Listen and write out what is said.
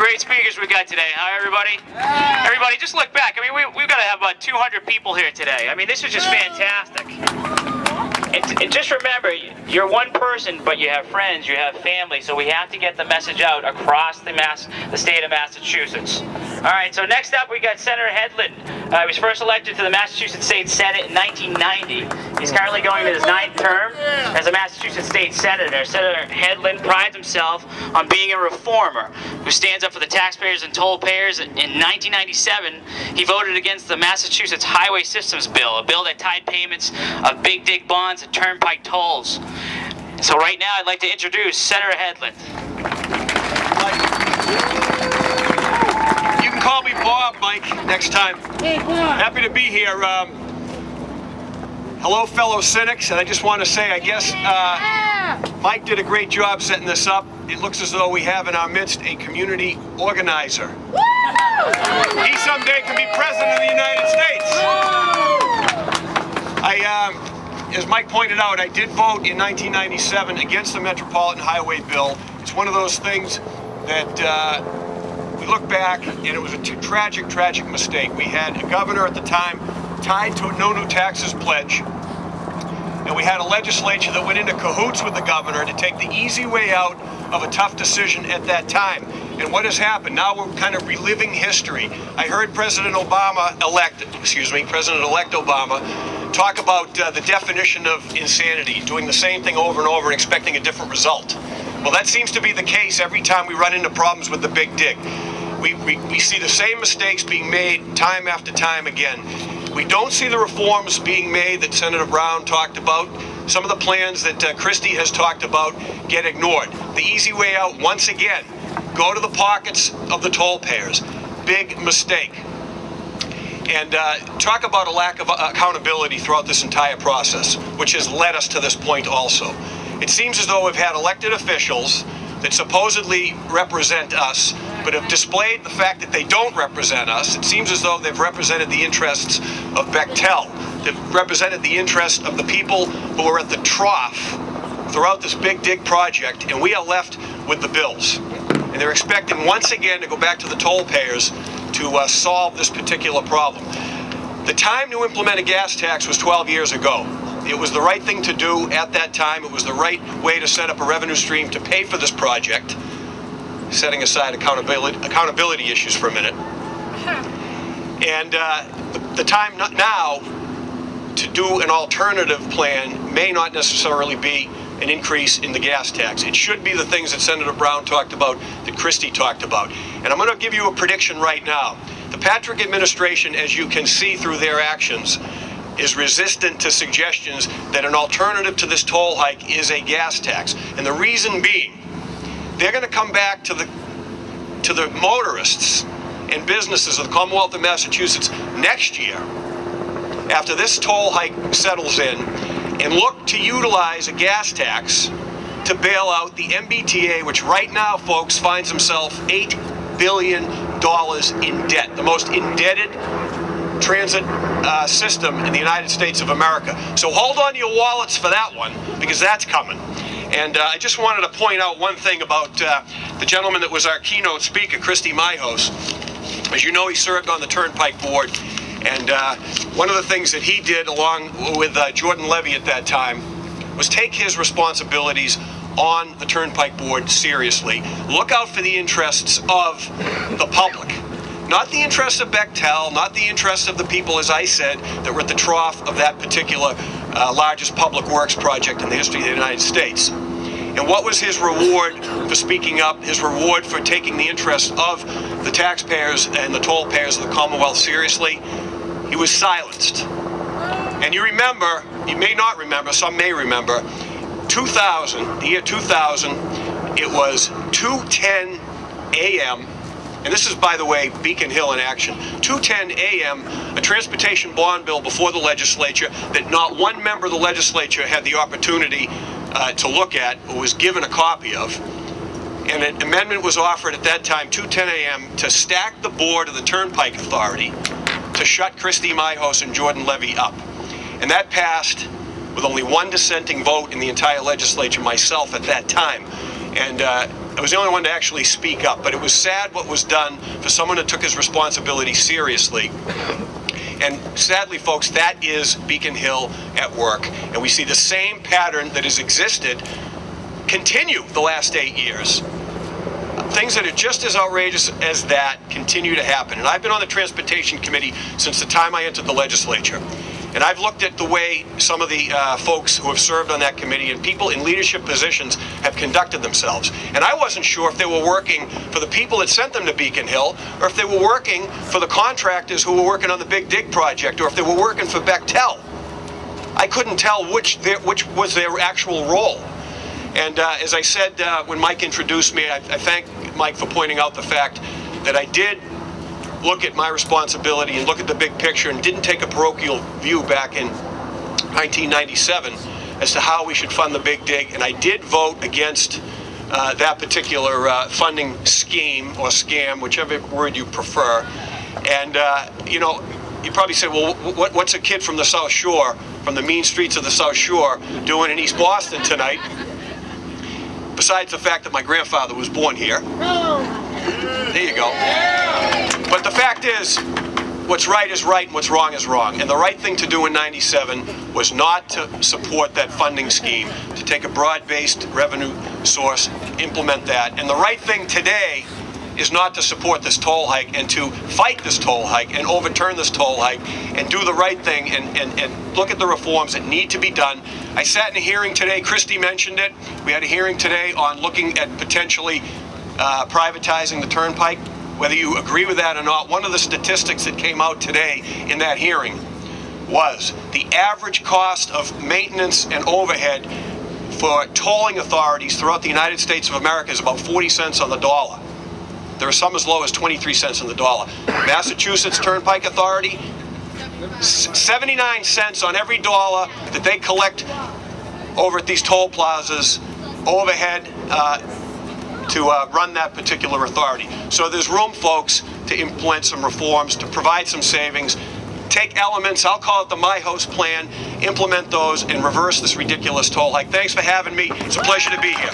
great speakers we got today, huh, everybody? Everybody, just look back. I mean, we've got to have about 200 people here today. I mean, this is just fantastic. And just remember, you're one person, but you have friends, you have family, so we have to get the message out across the state of Massachusetts. All right, so next up we got Senator Hedlund. He was first elected to the Massachusetts State Senate in 1990. He's currently going to his 9th term as a Massachusetts State Senator. Senator Hedlund prides himself on being a reformer who stands up for the taxpayers and toll payers. In 1997, he voted against the Massachusetts Highway Systems Bill, a bill that tied payments of big dig bonds and turnpike tolls. So right now I'd like to introduce Senator Hedlund. You can call me Bob, Mike, next time. Hey, Bob. Happy to be here. Hello, fellow cynics, and I just want to say, I guess Mike did a great job setting this up. It looks as though we have in our midst a community organizer. He someday can be president of the United States. As Mike pointed out, I did vote in 1997 against the Metropolitan Highway Bill. It's one of those things that we look back, and it was a tragic, tragic mistake. We had a governor at the time tied to a no new taxes pledge, and we had a legislature that went into cahoots with the governor to take the easy way out of a tough decision at that time. And what has happened? Now we're kind of reliving history. I heard President-elect Obama talk about the definition of insanity, doing the same thing over and over and expecting a different result. Well, that seems to be the case every time we run into problems with the big dig. We see the same mistakes being made time after time again. We don't see the reforms being made that Senator Brown talked about. Some of the plans that Christie has talked about get ignored. The easy way out, once again, go to the pockets of the toll payers. Big mistake. And talk about a lack of accountability throughout this entire process, which has led us to this point also. It seems as though we've had elected officials that supposedly represent us, but have displayed the fact that they don't represent us. It seems as though they've represented the interests of Bechtel. They've represented the interests of the people who are at the trough throughout this big dig project, and we are left with the bills. And they're expecting once again to go back to the toll payers to solve this particular problem. The time to implement a gas tax was 12 years ago. It was the right thing to do at that time. It was the right way to set up a revenue stream to pay for this project, setting aside accountability issues for a minute. And the time now to do an alternative plan may not necessarily be an increase in the gas tax. It should be the things that Senator Brown talked about, that Christie talked about. And I'm going to give you a prediction right now. The Patrick administration, as you can see through their actions, is resistant to suggestions that an alternative to this toll hike is a gas tax. And the reason being, they're going to come back to the motorists and businesses of the Commonwealth of Massachusetts next year, after this toll hike settles in, and look to utilize a gas tax to bail out the MBTA, which right now, folks, finds himself $8 billion in debt, the most indebted transit system in the United States of America. So hold on to your wallets for that one, because that's coming. And I just wanted to point out one thing about the gentleman that was our keynote speaker, Christie Myhos. As you know, he served on the Turnpike Board, and one of the things that he did along with Jordan Levy at that time was take his responsibilities on the Turnpike Board seriously. Look out for the interests of the public. Not the interests of Bechtel, not the interests of the people, as I said, that were at the trough of that particular largest public works project in the history of the United States. And what was his reward for speaking up, his reward for taking the interests of the taxpayers and the toll payers of the Commonwealth seriously? He was silenced. And you remember, you may not remember, some may remember, the year 2000, it was 2:10 a.m., and this is, by the way, Beacon Hill in action. 2:10 a.m., a transportation bond bill before the legislature that not one member of the legislature had the opportunity to look at or was given a copy of. And an amendment was offered at that time, 2:10 a.m., to stack the board of the Turnpike Authority to shut Christie Myhos and Jordan Levy up. And that passed with only one dissenting vote in the entire legislature, myself at that time. And I was the only one to actually speak up, but it was sad what was done for someone that took his responsibility seriously. And sadly, folks, that is Beacon Hill at work. And we see the same pattern that has existed continue the last 8 years. Things that are just as outrageous as that continue to happen. And I've been on the Transportation Committee since the time I entered the legislature. And I've looked at the way some of the folks who have served on that committee and people in leadership positions have conducted themselves. And I wasn't sure if they were working for the people that sent them to Beacon Hill, or if they were working for the contractors who were working on the Big Dig project, or if they were working for Bechtel. I couldn't tell which was their actual role. And as I said when Mike introduced me, I thank Mike for pointing out the fact that I did look at my responsibility and look at the big picture and didn't take a parochial view back in 1997 as to how we should fund the Big Dig. And I did vote against that particular funding scheme or scam, whichever word you prefer. And, you know, you probably say, well, what's a kid from the South Shore, from the mean streets of the South Shore, doing in East Boston tonight? Besides the fact that my grandfather was born here. There you go. But the fact is, what's right is right and what's wrong is wrong. And the right thing to do in 97 was not to support that funding scheme, to take a broad-based revenue source, implement that. And the right thing today is not to support this toll hike and to fight this toll hike and overturn this toll hike and do the right thing and look at the reforms that need to be done. I sat in a hearing today, Christie mentioned it. We had a hearing today on looking at potentially privatizing the turnpike. Whether you agree with that or not, one of the statistics that came out today in that hearing was the average cost of maintenance and overhead for tolling authorities throughout the United States of America is about 40 cents on the dollar. There are some as low as 23 cents on the dollar. Massachusetts Turnpike Authority, 79 cents on every dollar that they collect over at these toll plazas, overhead, to run that particular authority. So there's room, folks, to implement some reforms, to provide some savings, take elements, I'll call it the My House plan, implement those, and reverse this ridiculous toll hike. Thanks for having me. It's a pleasure to be here.